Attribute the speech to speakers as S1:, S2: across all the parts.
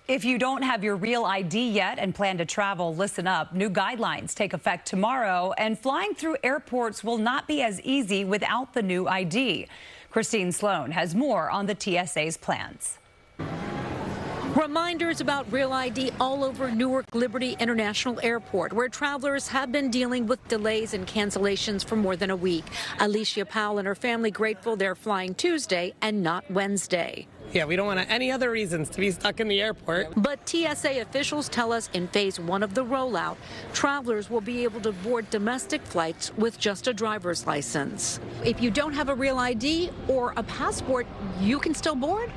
S1: If you don't have your real ID yet and plan to travel, listen up. New guidelines take effect tomorrow, and flying through airports will not be as easy without the new ID. Christine Sloan has more on the TSA's plans.
S2: Reminders about Real ID all over Newark Liberty International Airport, where travelers have been dealing with delays and cancellations for more than a week. Alicia Powell and her family grateful they're flying Tuesday and not Wednesday.
S3: Yeah, we don't want any other reasons to be stuck in the airport.
S2: But TSA officials tell us in phase 1 of the rollout, travelers will be able to board domestic flights with just a driver's license. If you don't have a Real ID or a passport, you can still board?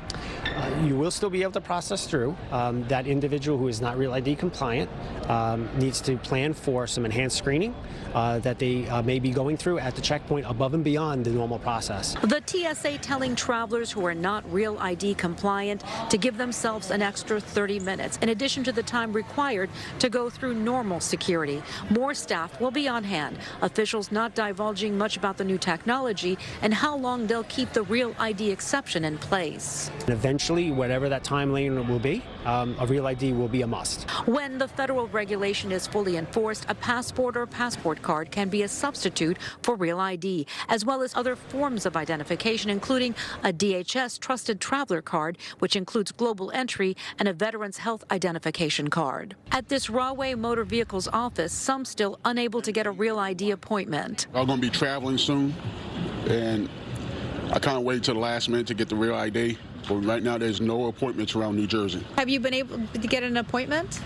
S4: You will still be able to process through. That individual who is not Real ID compliant needs to plan for some enhanced screening that they may be going through at the checkpoint above and beyond the normal process.
S2: The TSA telling travelers who are not Real ID compliant to give themselves an extra 30 minutes, in addition to the time required to go through normal security. More staff will be on hand. Officials not divulging much about the new technology and how long they'll keep the Real ID exception in place.
S4: And eventually, whatever that time lane will be, a Real ID will be a must.
S2: When the federal regulation is fully enforced, a passport or passport card can be a substitute for Real ID, as well as other forms of identification, including a DHS Trusted Traveler Card, which includes global entry, and a Veterans Health Identification Card. At this Rahway Motor Vehicles office, some still unable to get a Real ID appointment.
S5: I'm going to be traveling soon, and I can't wait till the last minute to get the Real ID. But right now, there's no appointments around New Jersey.
S6: Have you been able to get an appointment?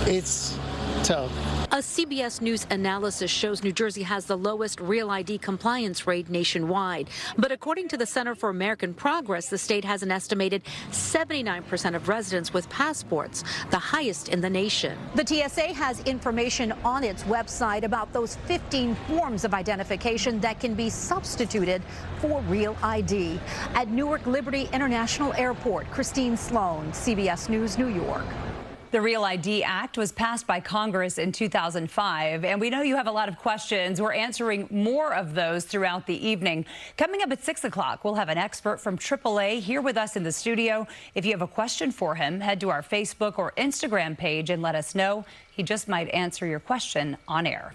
S3: It's tough.
S2: A CBS News analysis shows New Jersey has the lowest Real ID compliance rate nationwide. But according to the Center for American Progress, the state has an estimated 79% of residents with passports, the highest in the nation.
S7: The TSA has information on its website about those 15 forms of identification that can be substituted for Real ID. At Newark Liberty International Airport, Christine Sloan, CBS News, New York.
S1: The Real ID Act was passed by Congress in 2005, and we know you have a lot of questions. We're answering more of those throughout the evening. Coming up at 6 o'clock, we'll have an expert from AAA here with us in the studio. If you have a question for him, head to our Facebook or Instagram page and let us know. He just might answer your question on air.